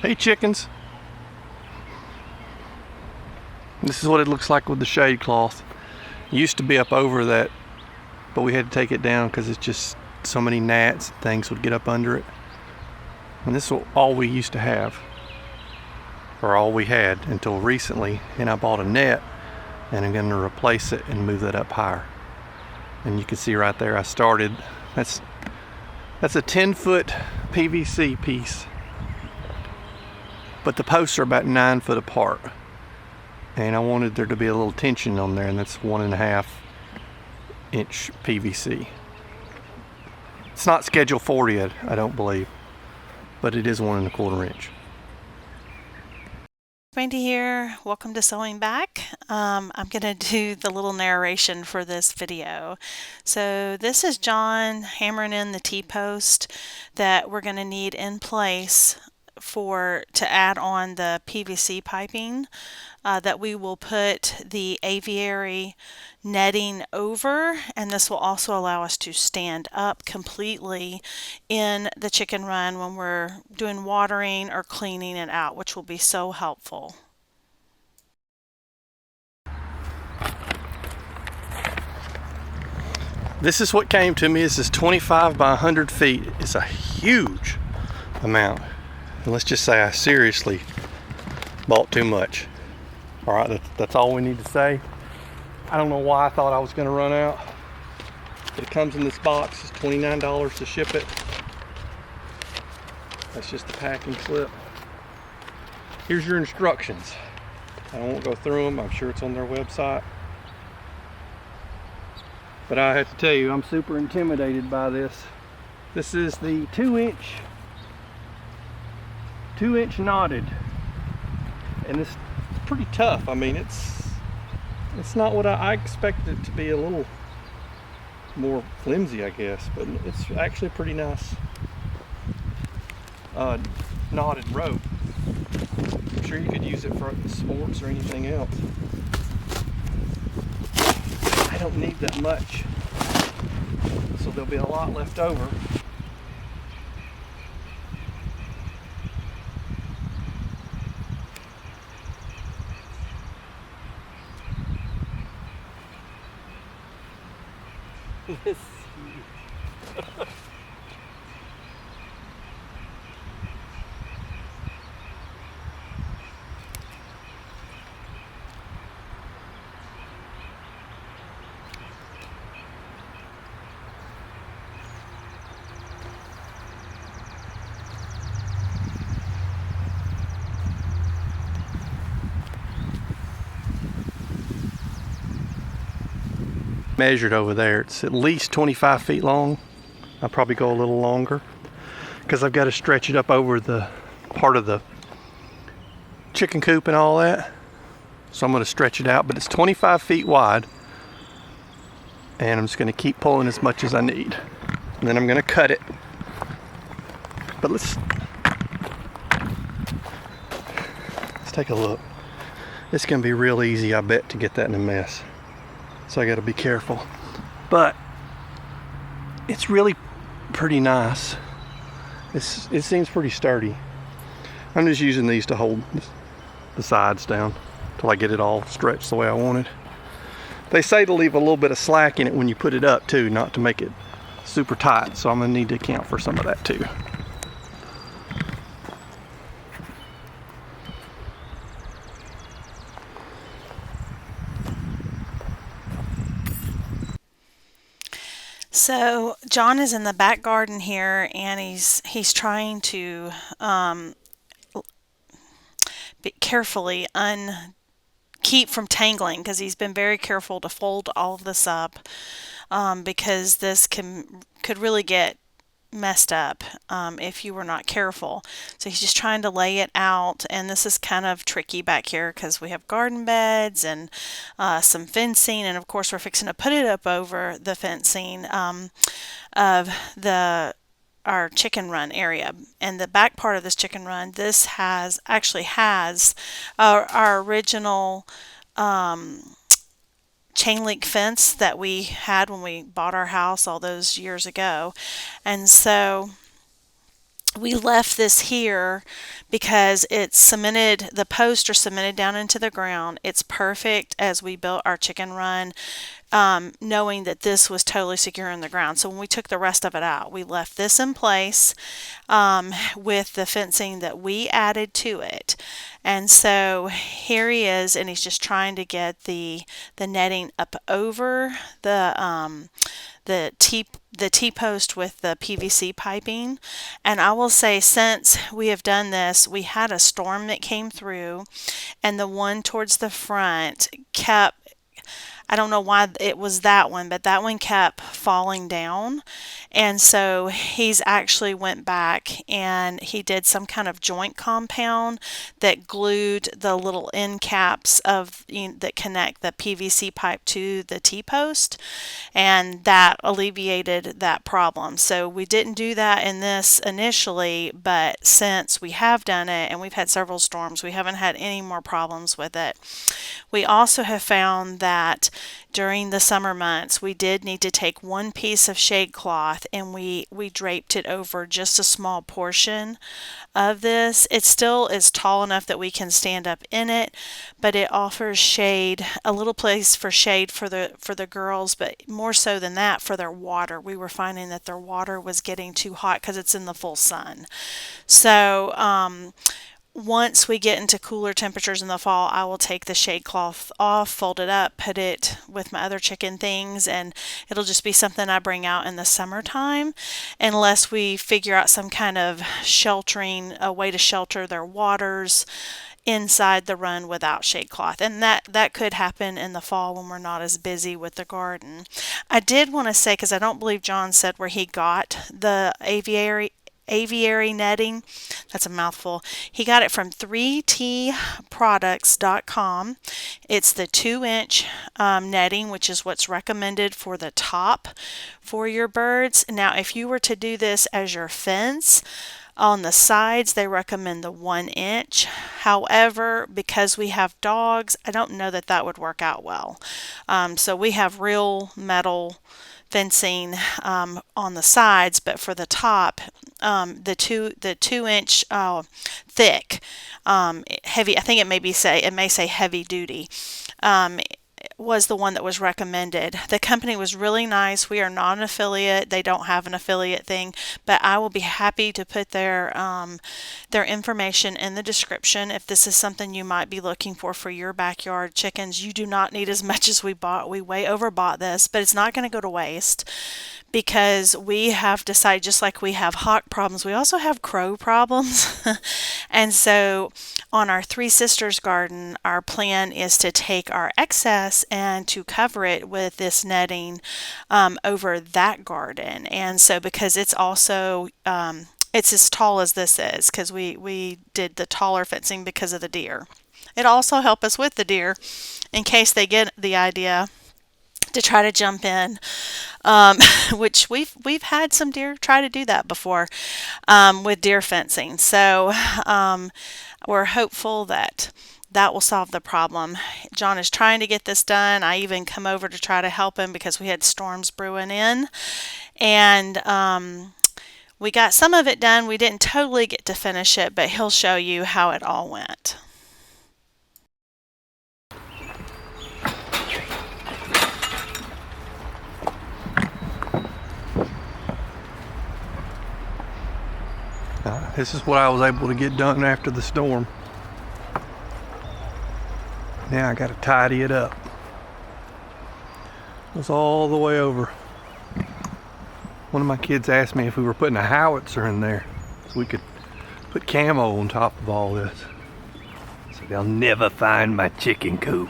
Hey chickens. This is what it looks like with the shade cloth. It used to be up over that, but we had to take it down because it's just so many gnats and things would get up under it. And this is all we used to have, or all we had until recently, and I bought a net and I'm going to replace it and move that up higher. And you can see right there I started, that's a 10-foot PVC piece, but the posts are about 9 foot apart, and I wanted there to be a little tension on there, and that's 1.5 inch PVC. It's not schedule 40 yet, I don't believe, but it is 1.25 inch. Randy here. Welcome to Sewing Back. I'm going to do the little narration for this video. So this is John hammering in the T-post that we're going to need in place to add on the PVC piping that we will put the aviary netting over, and this will also allow us to stand up completely in the chicken run when we're doing watering or cleaning it out, which will be so helpful. This is what came to me. This is 25 by 100 feet. It's a huge amount. And let's just say I seriously bought too much. All right, that's all we need to say. I don't know why I thought I was going to run out. But it comes in this box. It's $29 to ship it. That's just the packing slip. Here's your instructions. I won't go through them. I'm sure it's on their website. But I have to tell you, I'm super intimidated by this. This is the 2-inch knotted, and it's pretty tough. I mean, it's not what I expected it to be. A little more flimsy, I guess, but it's actually pretty nice knotted rope. I'm sure you could use it for sports or anything else. I don't need that much, so there'll be a lot left over. Measured over there, it's at least 25 feet long. I'll probably go a little longer because I've got to stretch it up over the part of the chicken coop and all that, so I'm going to stretch it out, but it's 25 feet wide, and I'm just going to keep pulling as much as I need, and then I'm going to cut it. But let's take a look. It's going to be real easy, I bet, to get that in a mess. So I got to be careful, but it's really pretty nice. It seems pretty sturdy. I'm just using these to hold the sides down till I get it all stretched the way I want it. They say to leave a little bit of slack in it when you put it up too, not to make it super tight, so I'm gonna need to account for some of that too. So John is in the back garden here, and he's trying to carefully keep from tangling, because he's been very careful to fold all of this up, because this could really get messed up if you were not careful. So he's just trying to lay it out, and this is kind of tricky back here because we have garden beds and some fencing, and of course we're fixing to put it up over the fencing of our chicken run area. And the back part of this chicken run, this actually has our original chain link fence that we had when we bought our house all those years ago. And so we left this here because it's cemented, the posts are cemented down into the ground. It's perfect as we built our chicken run, knowing that this was totally secure in the ground. So when we took the rest of it out, we left this in place with the fencing that we added to it. And so here he is, and he's just trying to get the netting up over the T post with the PVC piping. And I will say, since we have done this, we had a storm that came through, and the one towards the front kept, I don't know why it was that one, but that one kept falling down. And so he's actually went back and he did some kind of joint compound that glued the little end caps of, that connect the PVC pipe to the T-post, and that alleviated that problem. So we didn't do that in this initially, but since we have done it and we've had several storms, we haven't had any more problems with it. We also have found that during the summer months, we did need to take one piece of shade cloth and we draped it over just a small portion of this. It still is tall enough that we can stand up in it, but it offers shade, a little place for shade for the girls, but more so than that, for their water. We were finding that their water was getting too hot because it's in the full sun. So once we get into cooler temperatures in the fall, I will take the shade cloth off, fold it up, put it with my other chicken things, and it'll just be something I bring out in the summertime, unless we figure out some kind of sheltering, a way to shelter their waters inside the run without shade cloth. And that could happen in the fall when we're not as busy with the garden. I did want to say, because I don't believe John said where he got the aviary netting. That's a mouthful. He got it from 3tproducts.com. It's the 2-inch netting, which is what's recommended for the top for your birds. Now, if you were to do this as your fence, on the sides, they recommend the 1-inch. However, because we have dogs, I don't know that that would work out well. So we have real metal fencing on the sides, but for the top, the 2-inch thick, heavy. I think it may say heavy duty. Was the one that was recommended. The company was really nice. We are not an affiliate. They don't have an affiliate thing, but I will be happy to put their information in the description if this is something you might be looking for your backyard chickens. You do not need as much as we bought. We way overbought this, but it's not going to go to waste, because we have decided, just like we have hawk problems, we also have crow problems. And so on our Three Sisters garden, our plan is to take our excess and to cover it with this netting over that garden. And so because it's also it's as tall as this is, because we did the taller fencing because of the deer. It also helped us with the deer in case they get the idea to try to jump in, which we've had some deer try to do that before with deer fencing. So we're hopeful that that will solve the problem. John is trying to get this done. I even come over to try to help him because we had storms brewing in, and we got some of it done. We didn't totally get to finish it, but he'll show you how it all went. This is what I was able to get done after the storm. Now I got to tidy it up. It was all the way over. One of my kids asked me if we were putting a howitzer in there so we could put camo on top of all this. So they'll never find my chicken coop.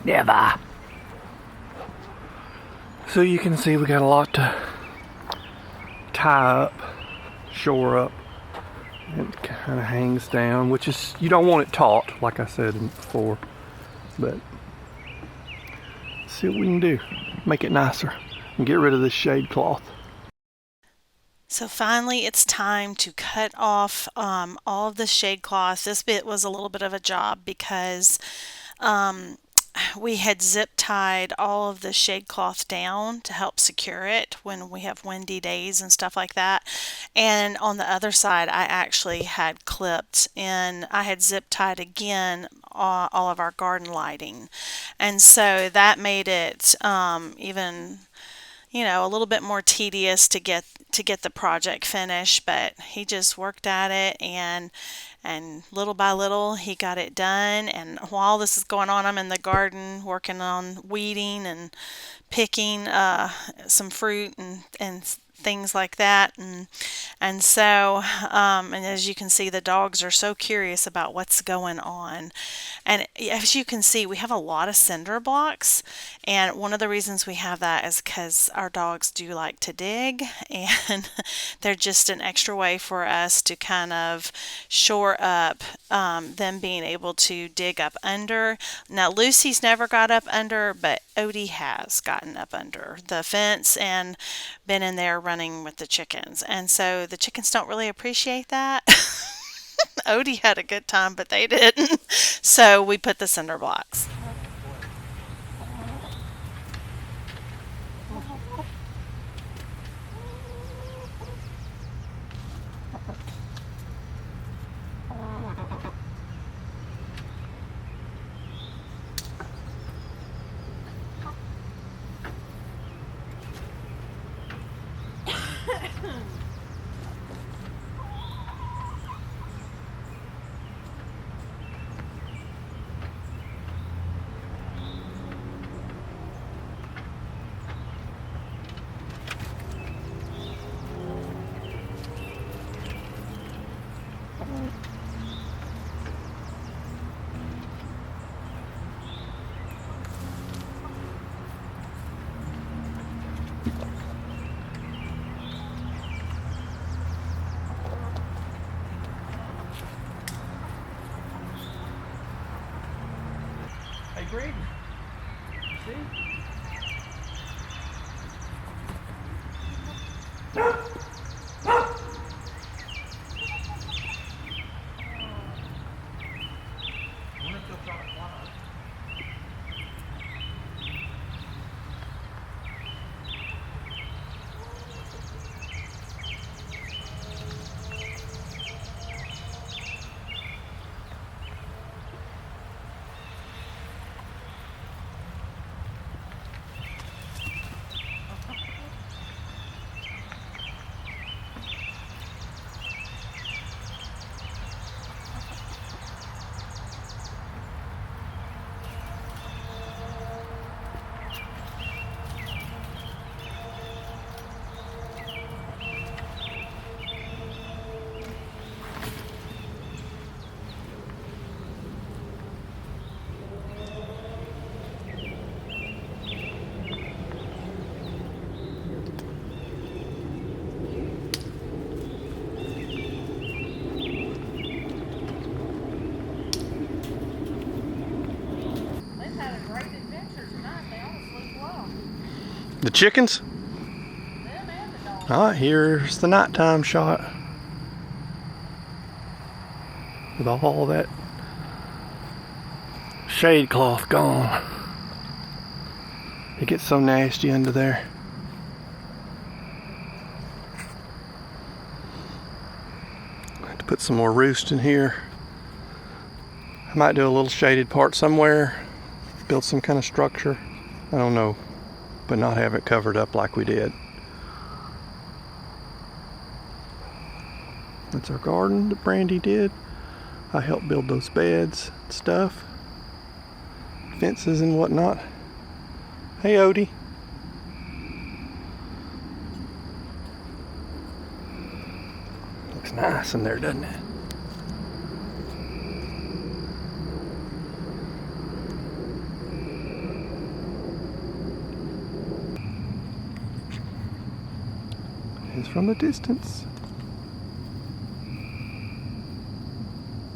Never. So you can see we got a lot to tie up, shore up. It kind of hangs down, which is, you don't want it taut, like I said before, but let's see what we can do. Make it nicer and get rid of this shade cloth. So finally, it's time to cut off all of the shade cloth. This bit was a little bit of a job because we had zip tied all of the shade cloth down to help secure it when we have windy days and stuff like that. And on the other side, I actually had clipped and I had zip tied again all of our garden lighting. And so that made it even a little bit more tedious to get the project finished, but he just worked at it and little by little he got it done. And while this is going on, I'm in the garden working on weeding and picking some fruit and things like that. And so and as you can see, the dogs are so curious about what's going on. And as you can see, we have a lot of cinder blocks, and one of the reasons we have that is because our dogs do like to dig, and they're just an extra way for us to kind of shore up them being able to dig up under. Now Lucy's never got up under, but Odie has gotten up under the fence and been in there running with the chickens. And so the chickens don't really appreciate that. Odie had a good time, but they didn't. So we put the cinder blocks. Hey, Greg, see? The chickens? Alright, here's the nighttime shot. With all that shade cloth gone. It gets so nasty under there. I have to put some more roost in here. I might do a little shaded part somewhere. Build some kind of structure. I don't know. But not have it covered up like we did. That's our garden that Brandy did. I helped build those beds and stuff. Fences and whatnot. Hey, Odie. Looks nice in there, doesn't it? It's from a distance.